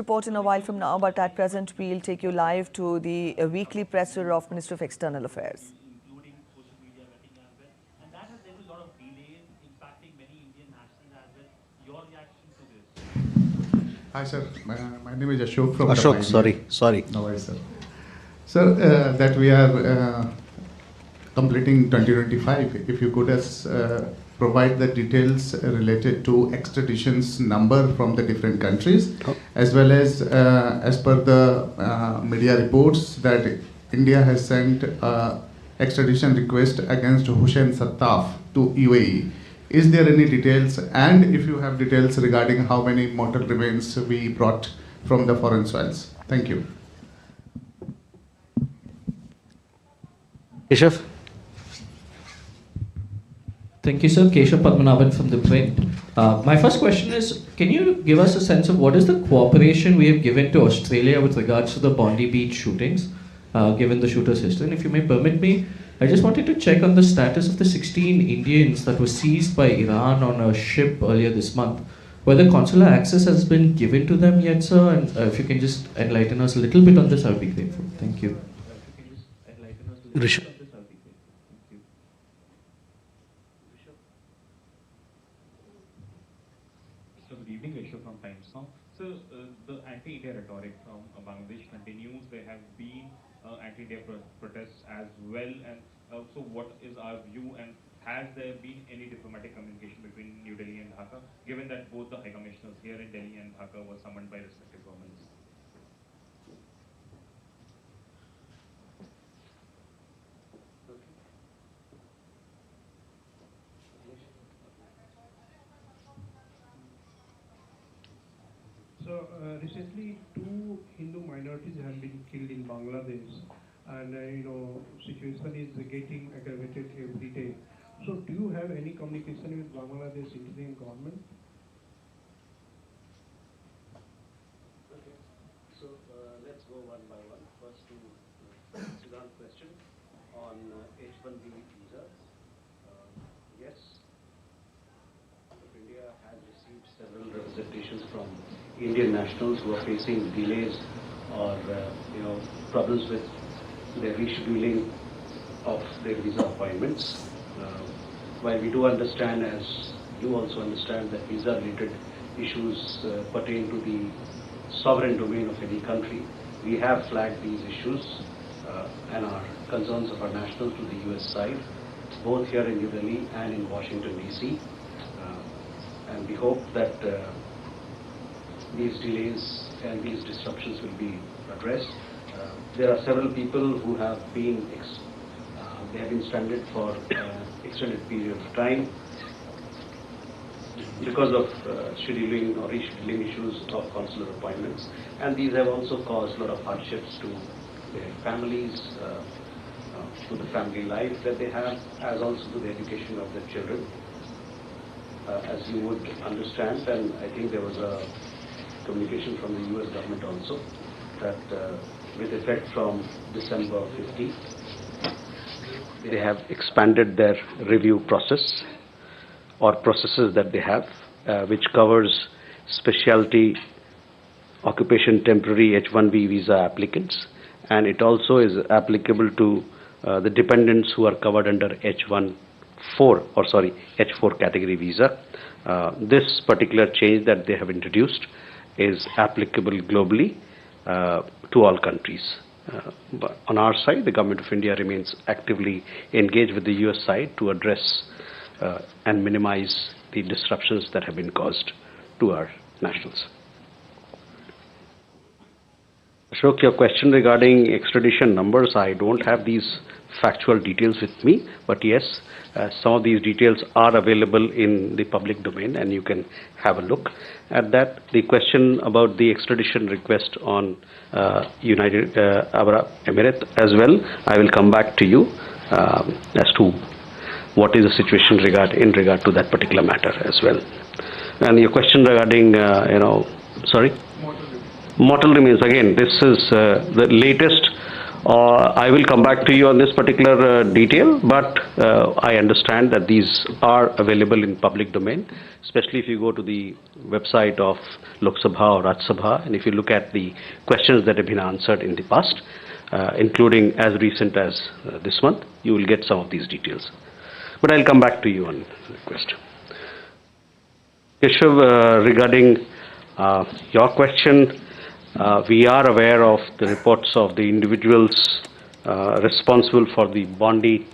Report in a while from now, but at present we'll take you live to the weekly presser of Ministry of External Affairs. Including social media vetting as well, and that has led to a lot of delays impacting many Indian nationals as well. Your reaction to this? Hi sir, my name is Ashok from Ashok, sorry. No worries, sir. Sir, that we are completing 2025, if you could provide the details related to extraditions number from the different countries, as well as per the media reports that India has sent extradition request against Hussein Sattaf to UAE. Is there any details, and if you have details regarding how many mortal remains we brought from the foreign soils? Thank you. Keshav? Thank you, sir. Keshav Padmanabhan from The Print. My first question is, can you give us a sense of what is the cooperation we have given to Australia with regards to the Bondi Beach shootings, given the shooter's history? And if you may permit me, I just wanted to check on the status of the 16 Indians that were seized by Iran on a ship earlier this month. Whether consular access has been given to them yet, sir? And if you can just enlighten us a little bit on this, I would be grateful. Thank you. Rishabh. So good evening, Rishabh from Times Now. So the anti-India rhetoric from Bangladesh continues. There have been anti-India protests as well. And so what is our view, and has there been any diplomatic communication between New Delhi and Dhaka, given that both the High Commissioners here in Delhi and Dhaka were summoned by respective governments? So recently, 2 Hindu minorities have been killed in Bangladesh, and situation is getting aggravated every day. So, do you have any communication with Bangladesh interim government? Okay. So let's go one by one. First to Sudan's question on H-1B visas. Yes, India has received several representations from Indian nationals who are facing delays or problems with the rescheduling of their visa appointments. While we do understand, as you also understand, that visa-related issues pertain to the sovereign domain of any country, we have flagged these issues and our concerns of our nationals to the US side, both here in New Delhi and in Washington, D.C. And we hope that these delays and these disruptions will be addressed. There are several people who have been stranded for extended period of time because of scheduling or rescheduling issues of consular appointments, and these have also caused a lot of hardships to their families, to the family life that they have, as also to the education of their children. As you would understand, and I think there was a communication from the US government also, that with effect from December 15th, they have expanded their review process or processes that they have, which covers specialty occupation temporary H-1B visa applicants, and it also is applicable to the dependents who are covered under H4 category visa. This particular change that they have introduced is applicable globally to all countries. But on our side, the Government of India remains actively engaged with the US side to address and minimize the disruptions that have been caused to our nationals. Ashok, your question regarding extradition numbers, I don't have these factual details with me, but yes, some of these details are available in the public domain and you can have a look at that. The question about the extradition request on United Arab Emirates as well, I will come back to you as to what is the situation in regard to that particular matter as well. And your question regarding, mortal remains, again, this is the latest I will come back to you on this particular detail, but I understand that these are available in public domain, especially if you go to the website of Lok Sabha or Raj Sabha, and if you look at the questions that have been answered in the past, including as recent as this month, you will get some of these details. But I'll come back to you on request. Keshav, regarding your question, we are aware of the reports of the individuals responsible for the Bondi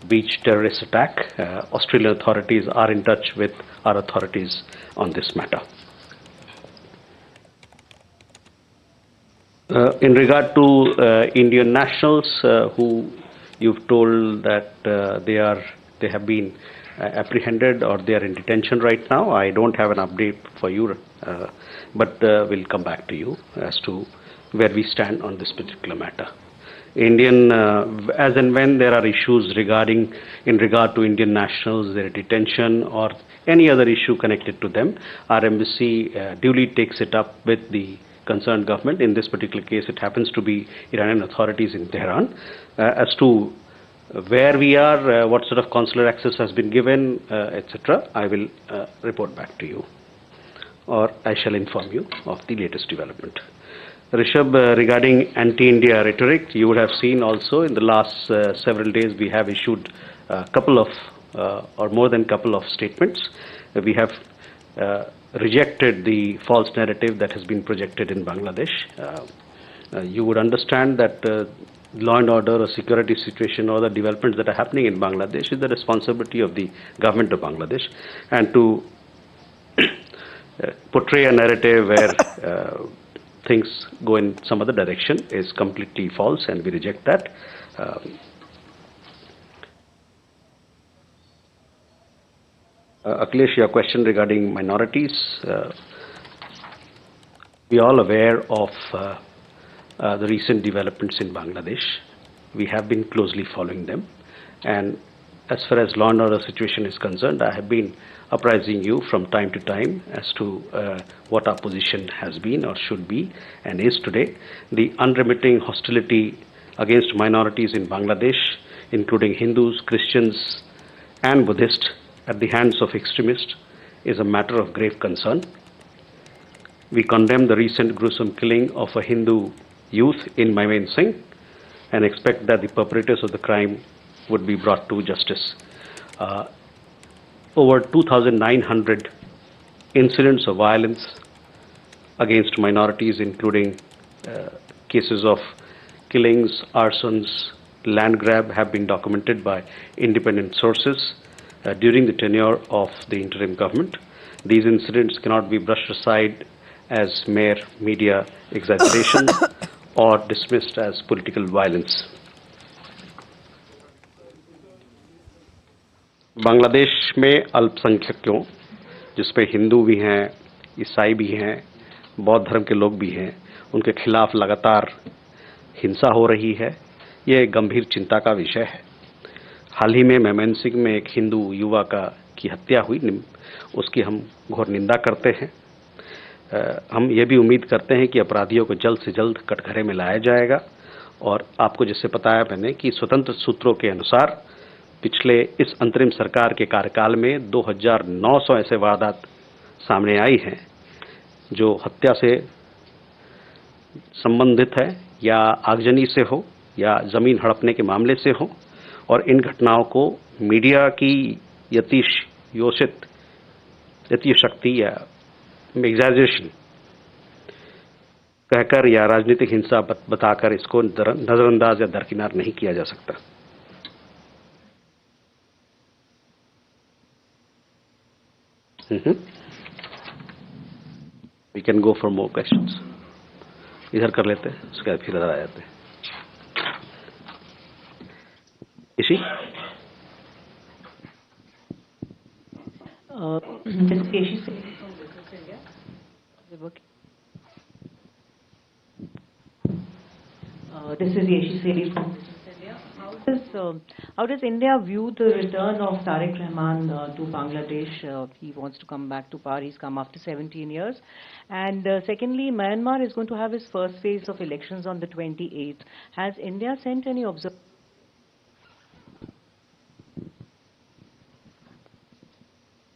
beach terrorist attack. Australian authorities are in touch with our authorities on this matter. In regard to Indian nationals who you've told that they have been apprehended or they are in detention right now, I don't have an update for you, but we'll come back to you as to where we stand on this particular matter. As and when there are issues in regard to Indian nationals, their detention or any other issue connected to them, our embassy duly takes it up with the concerned government. In this particular case, it happens to be Iranian authorities in Tehran. As to where we are, what sort of consular access has been given, etc., I will report back to you, or I shall inform you of the latest development. Rishabh, regarding anti-India rhetoric, you would have seen also in the last several days we have issued a couple of, or more than a couple of statements. We have rejected the false narrative that has been projected in Bangladesh. You would understand that law and order or security situation or the developments that are happening in Bangladesh is the responsibility of the government of Bangladesh, and to portray a narrative where things go in some other direction is completely false, and we reject that. Akhilesh, your question regarding minorities, we are all aware of the recent developments in Bangladesh. We have been closely following them, and as far as law and order situation is concerned, I have been apprising you from time to time as to what our position has been or should be and is today. The unremitting hostility against minorities in Bangladesh, including Hindus, Christians, and Buddhists, at the hands of extremists, is a matter of grave concern. We condemn the recent gruesome killing of a Hindu youth in Mymensingh and expect that the perpetrators of the crime would be brought to justice. Over 2,900 incidents of violence against minorities, including cases of killings, arsons, land grab, have been documented by independent sources during the tenure of the interim government. These incidents cannot be brushed aside as mere media exaggeration or dismissed as political violence. Bangladesh में अल्पसंख्यकों, जिसमें हिंदू भी हैं, ईसाई भी हैं, बौद्ध धर्म के लोग भी हैं, उनके खिलाफ लगातार हिंसा हो रही है। ये गंभीर चिंता का विषय है। हाल ही में मैमनसिंह में एक हिंदू युवा की हत्या हुई, उसकी हम घोर निंदा करते हैं। हम ये भी उम्मीद करते हैं कि अपराधियों को जल्द से जल्द कटघरे में लाया जाएगा। और आपको जैसे बताया मैंने कि स्वतंत्र सूत्रों के अनुसार पिछले इस अंतरिम सरकार के कार्यकाल में 2900 ऐसे वारदात सामने आई हैं जो हत्या से संबंधित है, या आगजनी से हो, या जमीन हड़पने के मामले से हो, और इन घटनाओं को मीडिया की यतिशक्ति या एग्जैजरेशन कहकर या राजनीतिक हिंसा बताकर इसको नजरअंदाज या दरकिनार नहीं किया जा सकता। We can go for more questions. इधर कर लेते हैं, उसके बाद फिर इधर आ जाते हैं। इसी This is Yeshi Seli from Business India. How How does India view the return of Tariq Rahman to Bangladesh? He wants to come back to power. He's come after 17 years. And secondly, Myanmar is going to have its first phase of elections on the 28th. Has India sent any observers?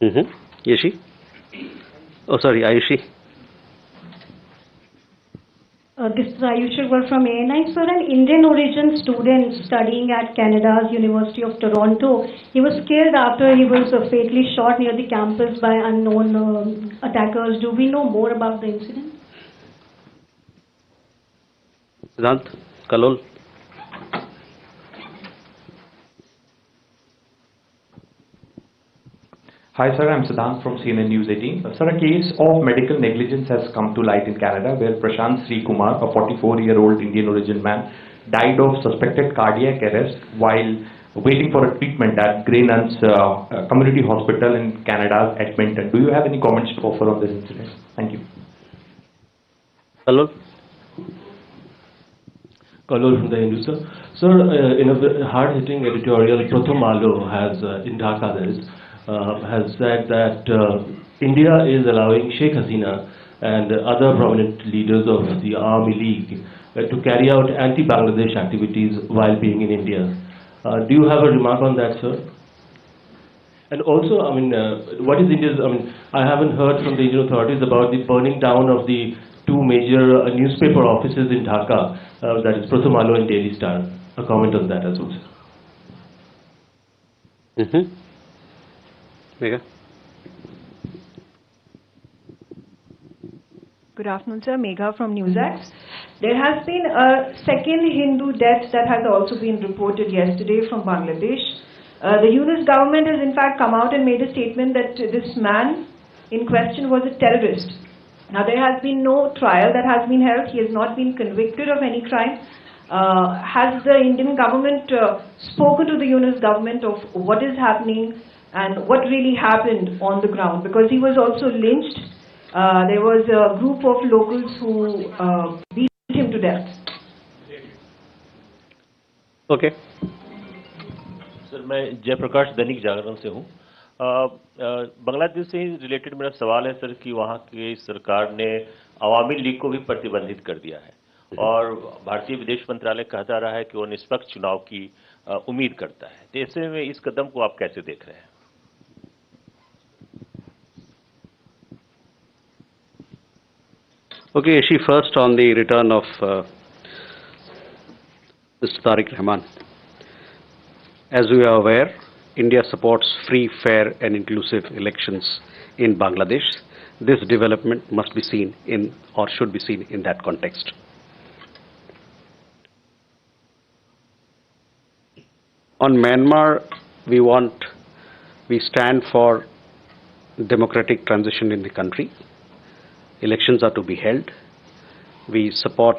Yeshi? Oh, sorry, Ayushi. This is Ayushi from ANI. Sir, an Indian origin student studying at Canada's University of Toronto, he was killed after he was fatally shot near the campus by unknown attackers. Do we know more about the incident? Siddhant, Kalol. Hi sir, I'm Siddhant from CNN News 18. Sir, a case of medical negligence has come to light in Canada where Prashant Sri Kumar, a 44-year-old Indian origin man, died of suspected cardiac arrest while waiting for a treatment at Grey Nuns Community Hospital in Canada's Edmonton. Do you have any comments to offer on this incident? Thank you. Kalol. Kalol from the Hindu, sir. Sir, in a hard-hitting editorial, Pratham Alo has, in Dhaka there is, has said that India is allowing Sheikh Hasina and other prominent leaders of the Army League to carry out anti-Bangladesh activities while being in India. Do you have a remark on that, sir? And also, I mean, what is India's, I mean, I haven't heard from the Indian authorities about the burning down of the two major newspaper offices in Dhaka, that is Pratham Alo and Daily Star. A comment on that as well, sir. Megha. Good afternoon, sir. Megha from NewsNight. There has been a second Hindu death that has also been reported yesterday from Bangladesh. The Yunus government has in fact come out and made a statement that this man in question was a terrorist. Now there has been no trial that has been held. He has not been convicted of any crime. Has the Indian government spoken to the Yunus government of what is happening and what really happened on the ground? Because he was also lynched. There was a group of locals who beat him to death. Okay. Sir मैं जयप्रकाश दैनिक जागरण से हूँ। बांग्लादेश से ही related मेरा सवाल है sir कि वहाँ की सरकार ने अवामी लीग को भी प्रतिबंधित कर दिया है और भारतीय विदेश मंत्रालय कहता रहा है कि वो निष्पक्ष चुनाव की उम्मीद करता है। तो ऐसे में इस कदम को आप कैसे देख रहे हैं? Okay, Yeshi, first on the return of Mr. Tariq Rahman. As we are aware, India supports free, fair and inclusive elections in Bangladesh. This development must be seen in, or should be seen in that context. On Myanmar, we stand for democratic transition in the country. Elections are to be held. We support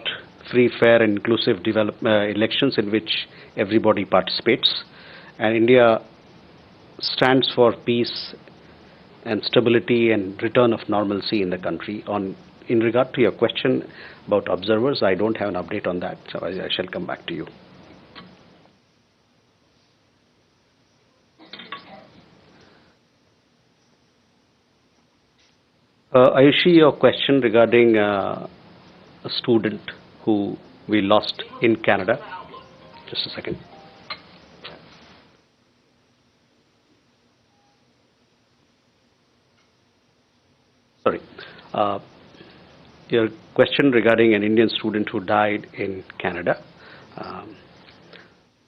free, fair and inclusive elections in which everybody participates. And India stands for peace and stability and return of normalcy in the country. In regard to your question about observers, I don't have an update on that, so I shall come back to you. Ayushi, your question regarding a student who we lost in Canada. Just a second. Sorry. Your question regarding an Indian student who died in Canada.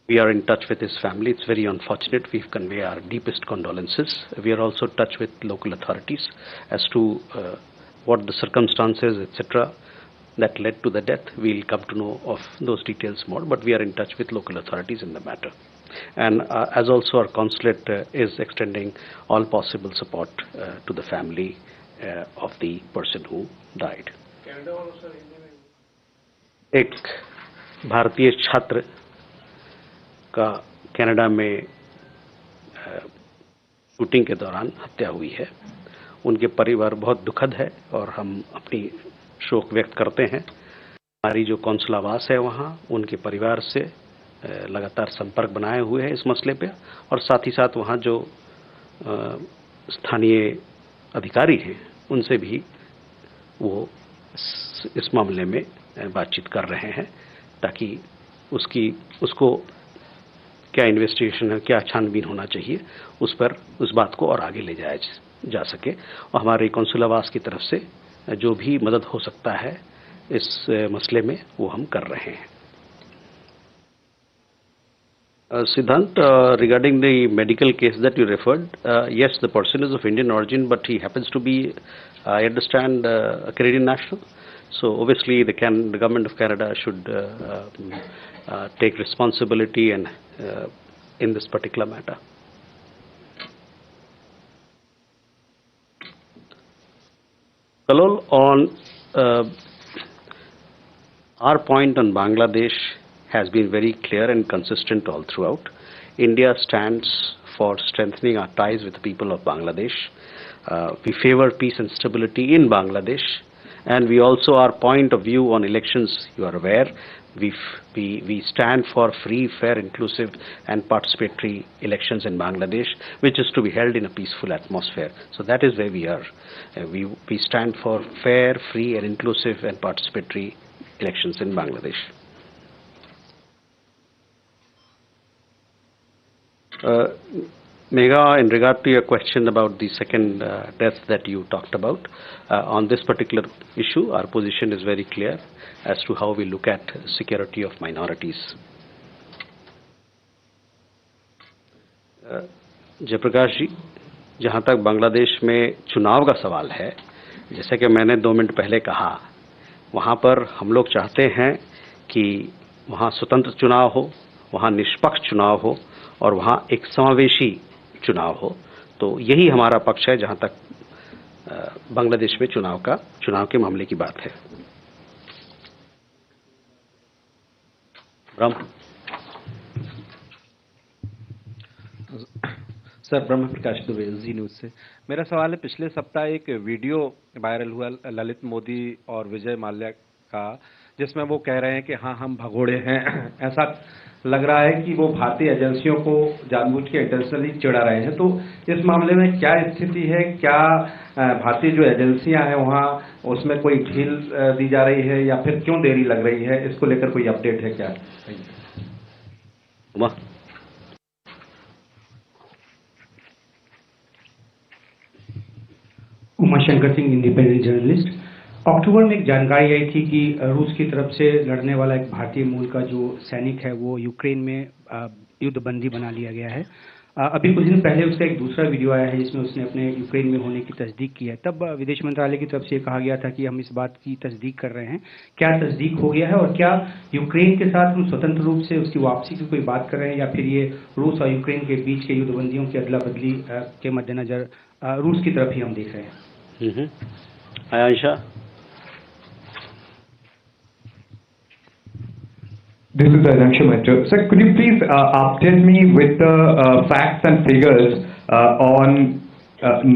We are in touch with his family. It's very unfortunate. We convey our deepest condolences. We are also in touch with local authorities as to what the circumstances, etc., that led to the death. We'll come to know of those details more, but we are in touch with local authorities in the matter. And as also our consulate is extending all possible support to the family of the person who died. एक भारतीय छात्र का Canada में shooting के दौरान हत्या हुई है। उनके परिवार बहुत दुखद है और हम अपनी शोक व्यक्त करते हैं। हमारी जो कौंसलावास है वहाँ उनके परिवार से लगातार संपर्क बनाए हुए हैं इस मसले पे, और साथ ही साथ वहाँ जो स्थानीय अधिकारी हैं उनसे भी वो इस मामले में बातचीत कर रहे हैं, ताकि उसको क्या इन्वेस्टिगेशन है, क्या छानबीन होना चाहिए, उस बात को और आगे ले जाया जा सके। और हमारे कौंसिल आवास की तरफ से जो भी मदद हो सकता है इस मसले में वो हम कर रहे हैं। Siddhant, regarding the medical case that you referred, yes, the person is of Indian origin, but he happens to be, I understand, a Canadian national. So obviously, the government of Canada should take responsibility and in this particular matter. Kalol, on our point on Bangladesh has been very clear and consistent all throughout. India stands for strengthening our ties with the people of Bangladesh. We favor peace and stability in Bangladesh, and we also, our point of view on elections, you are aware, we stand for free, fair, inclusive and participatory elections in Bangladesh, which is to be held in a peaceful atmosphere. So that is where we are. We stand for fair, free and inclusive and participatory elections in Bangladesh. Megha, in regard to your question about the second death that you talked about, on this particular issue, our position is very clear as to how we look at security of minorities. Jayaprakash जी, जहाँ तक बांग्लादेश में चुनाव का सवाल है, जैसे कि मैंने 2 मिनट पहले कहा, वहाँ पर हम लोग चाहते हैं कि वहाँ स्वतंत्र चुनाव हो, वहाँ निष्पक्ष चुनाव हो और वहाँ एक समावेशी चुनाव हो। तो यही हमारा पक्ष है जहाँ तक बांग्लादेश में चुनाव के मामले की बात है। ब्रह्म सर, ब्रह्म प्रकाश दुबे, जी न्यूज़ से। मेरा सवाल है, पिछले सप्ताह एक वीडियो वायरल हुआ ललित मोदी और विजय माल्या का, जिसमें वो कह रहे हैं कि हाँ हम भगोड़े हैं। ऐसा लग रहा है कि वो भारतीय एजेंसियों को जानबूझ के इंटेंशनली चिढ़ा रहे हैं। तो इस मामले में क्या स्थिति है? क्या भारतीय जो एजेंसियां हैं वहाँ उसमें कोई ढील दी जा रही है या फिर क्यों देरी लग रही है? इसको लेकर कोई अपडेट है क्या? Umashankar Singh, independent journalist. अक्टूबर में एक जानकारी आई थी कि रूस की तरफ से लड़ने वाला एक भारतीय मूल का जो सैनिक है वो यूक्रेन में युद्धबंदी बना लिया गया है। अभी कुछ दिन पहले उसका एक दूसरा वीडियो आया है जिसमें उसने अपने यूक्रेन में होने की तस्दीक की है। तब विदेश मंत्रालय की तरफ से कहा गया था कि हम इस बात की तस्दीक कर रहे हैं। क्या तस्दीक हो गया है और क्या यूक्रेन के साथ हम स्वतंत्र रूप से उसकी वापसी की कोई बात कर रहे हैं, या फिर ये रूस और यूक्रेन के बीच के युद्धबंदियों की अदला बदली के मद्देनजर रूस की तरफ ही हम देख रहे हैं? Ayesha. This is Ayanksha Mehta. Sir, could you please update me with the facts and figures on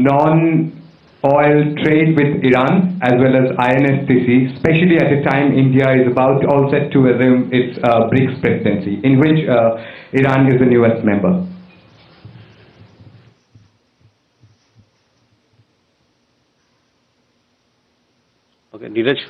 non-oil trade with Iran as well as INSTC, especially at a time India is about all set to assume its BRICS presidency, in which Iran is the newest member? Okay, Neeraj.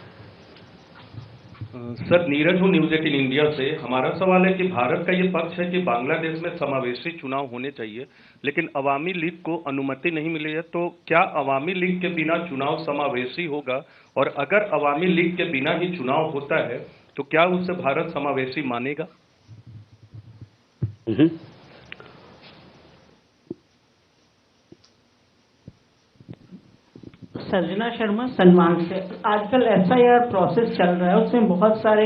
Sir, Neeraj हूँ news 18 India से। हमारा सवाल है कि भारत का ये पक्ष है कि बांग्लादेश में समावेशी चुनाव होने चाहिए, लेकिन अवामी लीग को अनुमति नहीं मिली है। तो क्या अवामी लीग के बिना चुनाव समावेशी होगा? और अगर अवामी लीग के बिना ही चुनाव होता है तो क्या उसे भारत समावेशी मानेगा? सर्जना शर्मा, सन्मान से। आजकल SIR प्रोसेस चल रहा है, उसमें बहुत सारे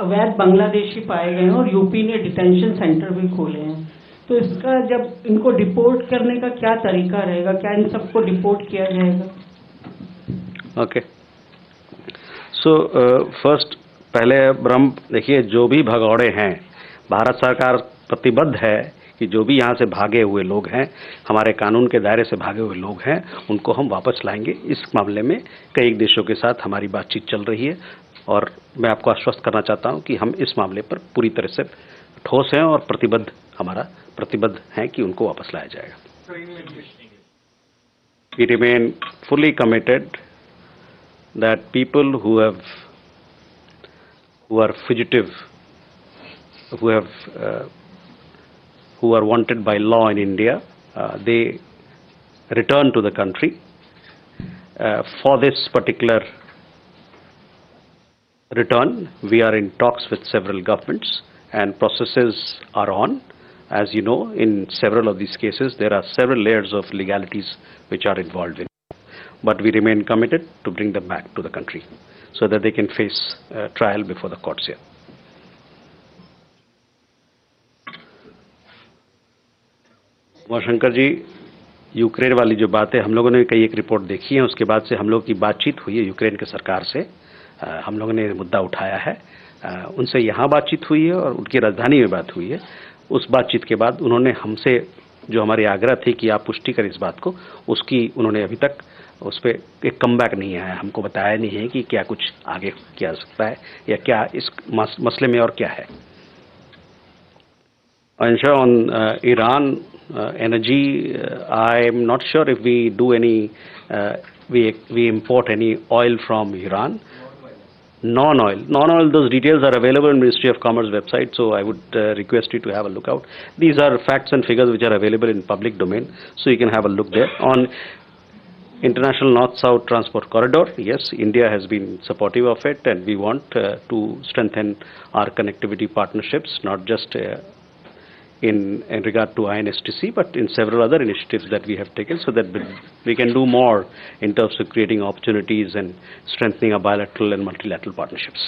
अवैध बांग्लादेशी पाए गए हैं और यूपी ने डिटेंशन सेंटर भी खोले हैं। तो इसका जब इनको डिपोर्ट करने का क्या तरीका रहेगा? क्या इन सबको डिपोर्ट किया जाएगा? ओके, सो फर्स्ट पहले ब्रह्म देखिए, जो भी भगौड़े हैं, भारत सरकार प्रतिबद्ध है कि जो भी यहाँ से भागे हुए लोग हैं, हमारे कानून के दायरे से भागे हुए लोग हैं, उनको हम वापस लाएंगे। इस मामले में कई देशों के साथ हमारी बातचीत चल रही है और मैं आपको आश्वस्त करना चाहता हूँ कि हम इस मामले पर पूरी तरह से ठोस हैं और हमारा प्रतिबद्ध हैं कि उनको वापस लाया जाएगा. We remain fully committed that people who are fugitive, who are wanted by law in India, they return to the country. For this particular return, we are in talks with several governments and processes are on. As you know, in several of these cases, there are several layers of legalities which are involved in. But we remain committed to bring them back to the country so that they can face trial before the courts here. Shankar ji, Ukraine वाली जो बात है, हम लोगों ने कई एक report देखी है, उसके बाद से हम लोग की बातचीत हुई है यूक्रेन के सरकार से. हम लोगों ने मुद्दा उठाया है, उनसे यहाँ बातचीत हुई है और उनकी राजधानी में बात हुई है. उस बातचीत के बाद उन्होंने हमसे जो हमारी आग्रह थी कि आप पुष्टि करें इस बात को, उसकी उन्होंने अभी तक उस पर एक कमबैक नहीं आया. हमको बताया नहीं है कि क्या कुछ आगे किया जा सकता है या क्या इस मसले में और क्या है. Answer on Iran energy, I am not sure if we do any, we import any oil from Iran. Non-oil, those details are available in Ministry of Commerce website, so I would request you to have a look out. These are facts and figures which are available in public domain, so you can have a look there. On International North-South Transport Corridor, yes, India has been supportive of it, and we want to strengthen our connectivity partnerships, not just in regard to INSTC, but in several other initiatives that we have taken, so that we can do more in terms of creating opportunities and strengthening our bilateral and multilateral partnerships.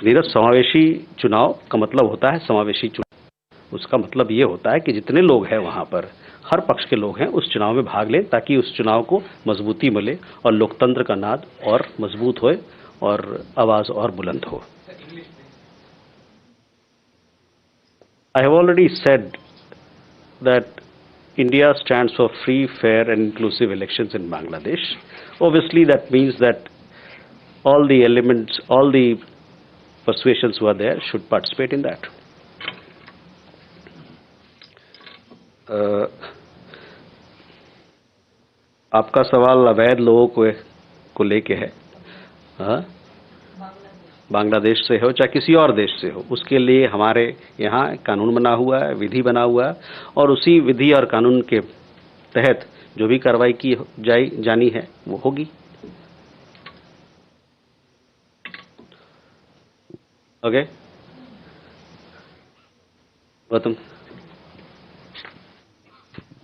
Neeraj, समावेशी चुनाव का मतलब होता है समावेशी चुनाव. उसका मतलब ये होता है कि जितने लोग हैं वहाँ पर, हर पक्ष के लोग हैं, उस चुनाव में भाग लें ताकि उस चुनाव को मजबूती मिले और लोकतंत्र का नाद और मजबूत होए और आवाज और बुलंद हो. I have already said that India stands for free, fair and inclusive elections in Bangladesh. Obviously that means that all the elements, all the persuasions who are there should participate in that. आपका सवाल अवैध लोगों को लेके है. बांग्लादेश से हो चाहे किसी और देश से हो, उसके लिए हमारे यहाँ कानून बना हुआ है, विधि बना हुआ है, और उसी विधि और कानून के तहत जो भी कार्रवाई की जानी है वो होगी. Okay, Gautam.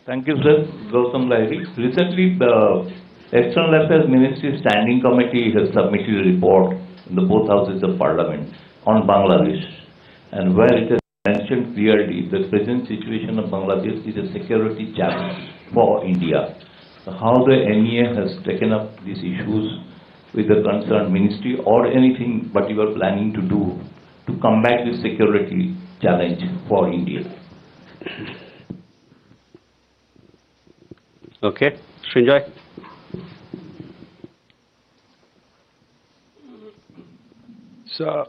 Thank you, sir. Gautam Lahiri. Recently, the External Affairs Ministry Standing Committee has submitted a report in the both houses of Parliament on Bangladesh, and where it has mentioned clearly the present situation of Bangladesh is a security challenge for India. So how the NEA has taken up these issues with the concerned ministry, or anything what you are planning to do to combat this security challenge for India? Okay, Srinjoy. So,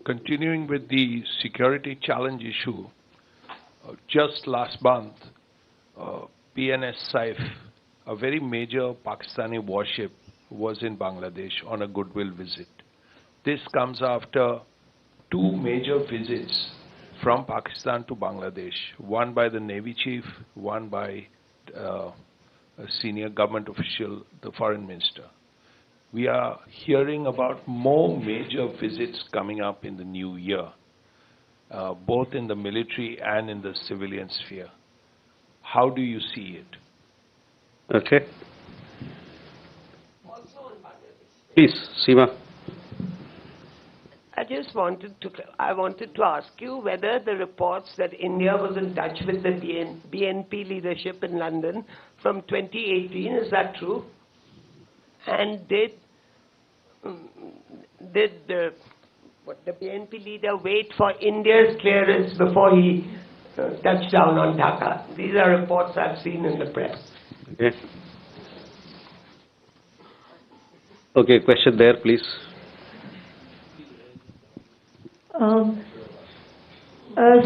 continuing with the security challenge issue, just last month, PNS Saif, a very major Pakistani warship, was in Bangladesh on a goodwill visit. This comes after two major visits from Pakistan to Bangladesh, one by the Navy chief, one by a senior government official, the foreign minister. We are hearing about more major visits coming up in the new year, both in the military and in the civilian sphere. How do you see it? Okay. Please, Seema. I wanted to ask you whether the reports that India was in touch with the BNP leadership in London from 2018, is that true? And did the BNP leader wait for India's clearance before he touched down on Dhaka? These are reports I've seen in the press. Okay. Okay, question there, please.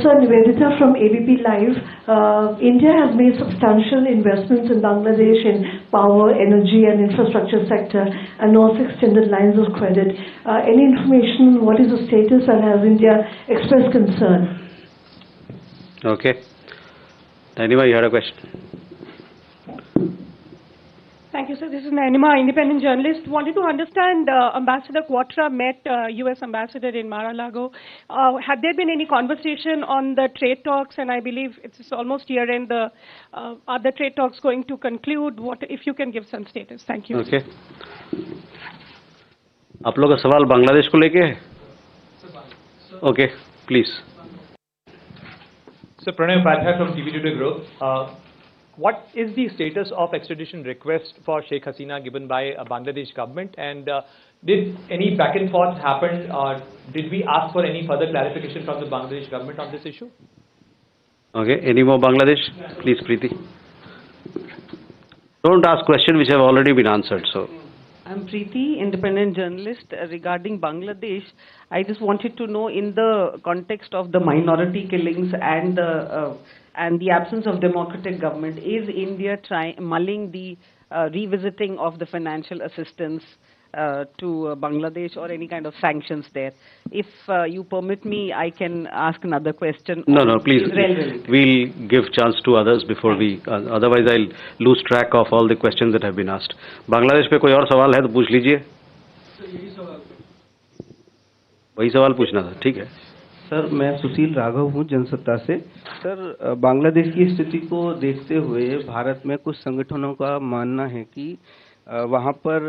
Sir, Nivedita from ABP Live. India has made substantial investments in Bangladesh in power, energy and infrastructure sector and also extended lines of credit. Any information, what is the status and has India expressed concern? Okay. Anyway, you had a question. Thank you, sir. This is Nainima, independent journalist. Wanted to understand, Ambassador Quatra met U.S. Ambassador in Mar-a-Lago. Had there been any conversation on the trade talks? And I believe it's almost year-end. Are the trade talks going to conclude? What, if you can give some status? Thank you. Okay. आप लोग का सवाल बांग्लादेश को लेके है? Okay, please. So Pranay Upadhyay from TV Today Group. What is the status of extradition request for Sheikh Hasina given by Bangladesh government, and did any back and forth happen, or did we ask for any further clarification from the Bangladesh government on this issue? Okay, any more Bangladesh? Please, Preeti. Don't ask questions which have already been answered. So. I'm Preeti, independent journalist. Regarding Bangladesh, I just wanted to know, in the context of the minority killings and the absence of democratic government, is India mulling the revisiting of the financial assistance to Bangladesh or any kind of sanctions there? If you permit me, I can ask another question. No, please. We'll give chance to others before we. Otherwise, I'll lose track of all the questions that have been asked. Bangladesh पे कोई और सवाल है तो पूछ लीजिए. वही सवाल पूछना था, ठीक है? सर, मैं सुशील राघव हूँ जनसत्ता से. सर, बांग्लादेश की स्थिति को देखते हुए भारत में कुछ संगठनों का मानना है कि वहाँ पर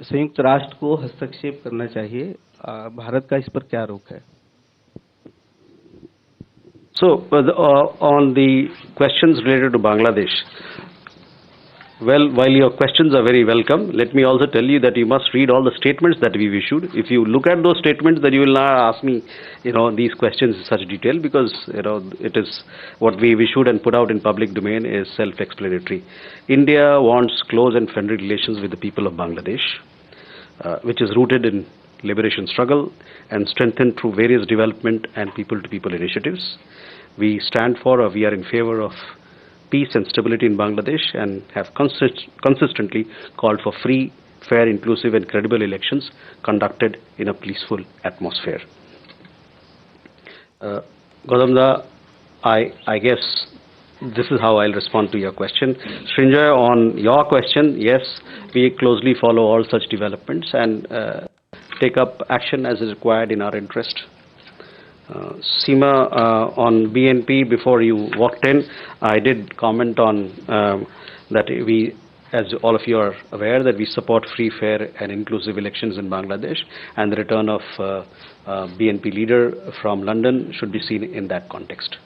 संयुक्त राष्ट्र को हस्तक्षेप करना चाहिए. भारत का इस पर क्या रोक है? So, on the questions related to Bangladesh, well, while your questions are very welcome, let me also tell you that you must read all the statements that we've issued. If you look at those statements, then you will not ask me, these questions in such detail, because, it is what we've issued and put out in public domain is self-explanatory. India wants close and friendly relations with the people of Bangladesh, which is rooted in liberation struggle and strengthened through various development and people-to-people initiatives. We stand for, or we are in favor of peace and stability in Bangladesh, and have consistently called for free, fair, inclusive and credible elections conducted in a peaceful atmosphere. Gautamda, I guess this is how I'll respond to your question. Srinjoy, on your question, yes, we closely follow all such developments and take up action as is required in our interest. Seema, on BNP, before you walked in, I did comment on that we, as all of you are aware, that we support free, fair and inclusive elections in Bangladesh, and the return of BNP leader from London should be seen in that context.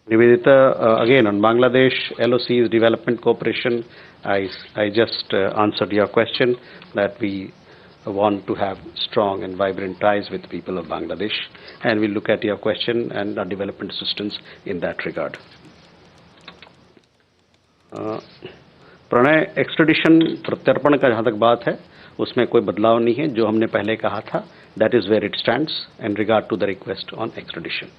Nivedita, again on Bangladesh, LOC's development cooperation, I just answered your question that we want to have strong and vibrant ties with the people of Bangladesh, and we'll look at your question and our development assistance in that regard. Pranay, एक्स्ट्रेडिशन प्रत्यर्पण का जहाँ तक बात है उसमें कोई बदलाव नहीं है. जो हमने पहले कहा था, that is where it stands in regard to the request on extradition.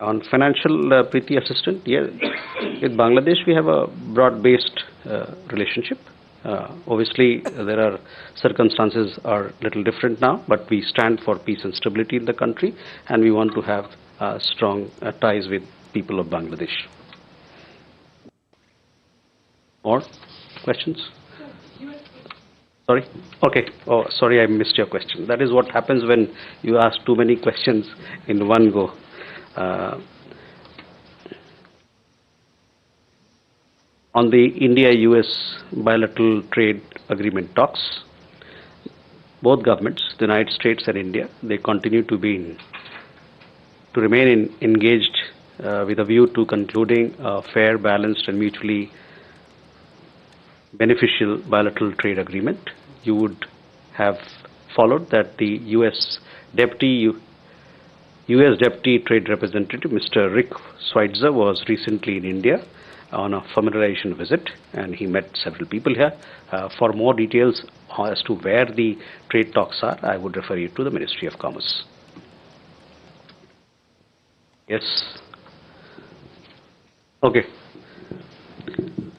On financial Preeti assistance, yeah, with Bangladesh we have a broad-based relationship. Obviously, there are circumstances are a little different now, but we stand for peace and stability in the country, and we want to have strong ties with people of Bangladesh. More questions? Sorry? Okay. Oh, sorry, I missed your question. That is what happens when you ask too many questions in one go. On the India-US bilateral trade agreement talks, both governments, the United States and India, they continue to remain engaged with a view to concluding a fair, balanced and mutually beneficial bilateral trade agreement. You would have followed that the US Deputy Trade Representative, Mr. Rick Schweitzer, was recently in India, on a familiarization visit, and he met several people here. For more details as to where the trade talks are, I would refer you to the Ministry of Commerce. Yes. Okay.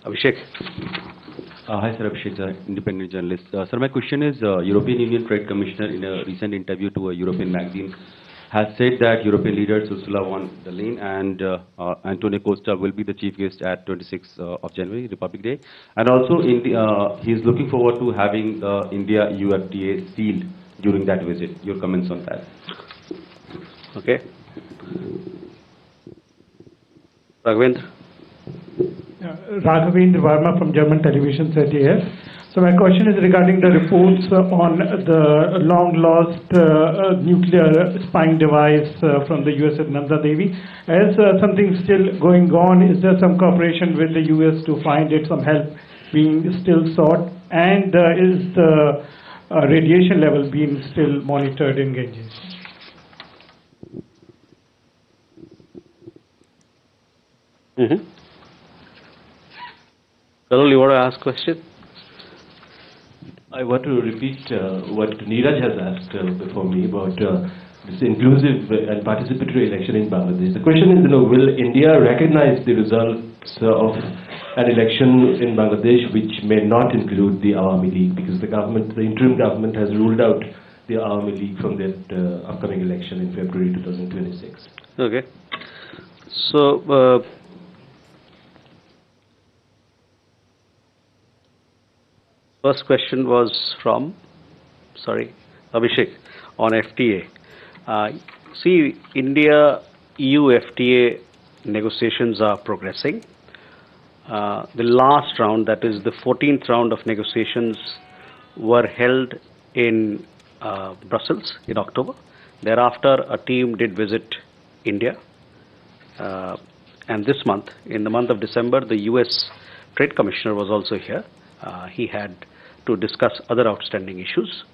Abhishek. Hi, sir. Abhishek, independent journalist. Sir, my question is, European Union Trade Commissioner in a recent interview to a European magazine has said that European leaders Ursula von der Leyen and Antonio Costa will be the chief guest at 26th of January, Republic Day. And also, he is looking forward to having the India-EU FTA sealed during that visit. Your comments on that? Okay. Raghavendra. Raghavendra Verma from German television ZDF. So my question is regarding the reports on the long-lost nuclear spying device from the US at Nanda Devi. Is something still going on? Is there some cooperation with the US to find it, some help being still sought? And is the radiation level being still monitored in Ganges? Karol, you want to ask a question? I want to repeat what Neeraj has asked before me about this inclusive and participatory election in Bangladesh. The question is, will India recognize the results of an election in Bangladesh which may not include the Awami League, because the interim government has ruled out the Awami League from that upcoming election in February 2026. Okay. So, first question was from, Abhishek, on FTA. See, India-EU FTA negotiations are progressing. The last round, that is the 14th round of negotiations, were held in Brussels in October. Thereafter, a team did visit India. And this month, in the month of December, the US Trade Commissioner was also here. He had to discuss other outstanding issues.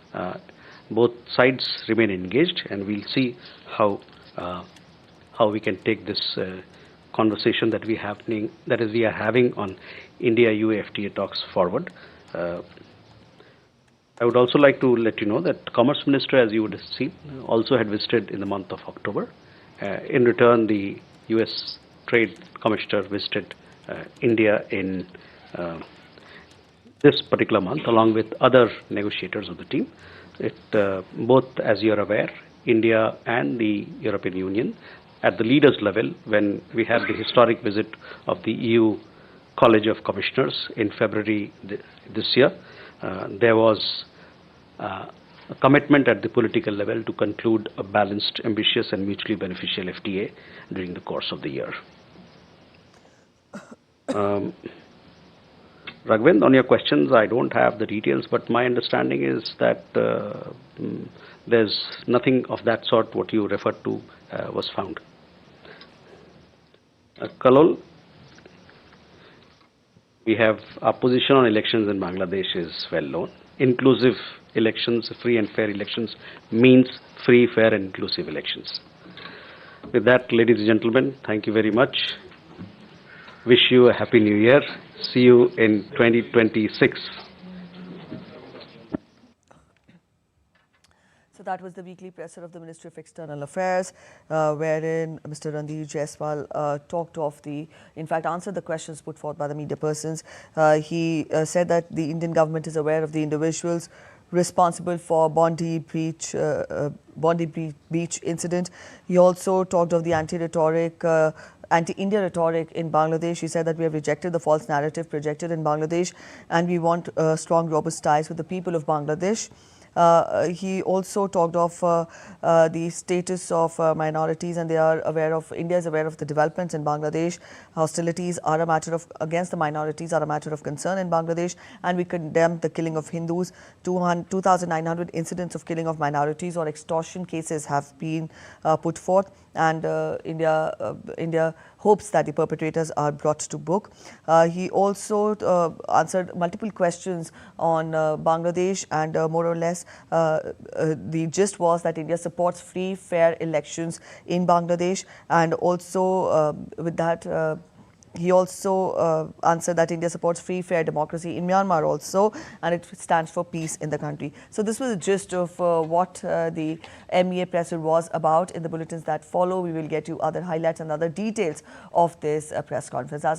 Both sides remain engaged, and we'll see how we can take this conversation that we are having on India-EU FTA talks forward. I would also like to let you know that Commerce Minister, as you would have seen, also had visited in the month of October. In return, the US Trade Commissioner visited India in this particular month, along with other negotiators of the team. Both, as you are aware, India and the European Union, at the leaders level, when we had the historic visit of the EU College of Commissioners in February this year, there was a commitment at the political level to conclude a balanced, ambitious and mutually beneficial FTA during the course of the year. Raghavendra, on your questions, I don't have the details, but my understanding is that there's nothing of that sort what you referred to was found. Kalol, we have our position on elections in Bangladesh is well known. Inclusive elections, free and fair elections means free, fair and inclusive elections. With that, ladies and gentlemen, thank you very much. Wish you a happy new year. See you in 2026. So that was the weekly presser of the Ministry of External Affairs, wherein Mr. Randir Jaiswal answered the questions put forth by the media persons. He said that the Indian government is aware of the individuals responsible for Bondi Beach incident. He also talked of the anti-India rhetoric in Bangladesh. He said that we have rejected the false narrative projected in Bangladesh, and we want strong, robust ties with the people of Bangladesh. He also talked of the status of minorities, and India is aware of the developments in Bangladesh. Hostilities are against the minorities are a matter of concern in Bangladesh, and we condemn the killing of Hindus. 2,900 incidents of killing of minorities or extortion cases have been put forth, and India hopes that the perpetrators are brought to book. He also answered multiple questions on Bangladesh, and more or less the gist was that India supports free, fair elections in Bangladesh, and also with that He also answered that India supports free, fair democracy in Myanmar also, and it stands for peace in the country. So this was the gist of what the MEA presser was about. In the bulletins that follow, we will get you other highlights and other details of this press conference. As of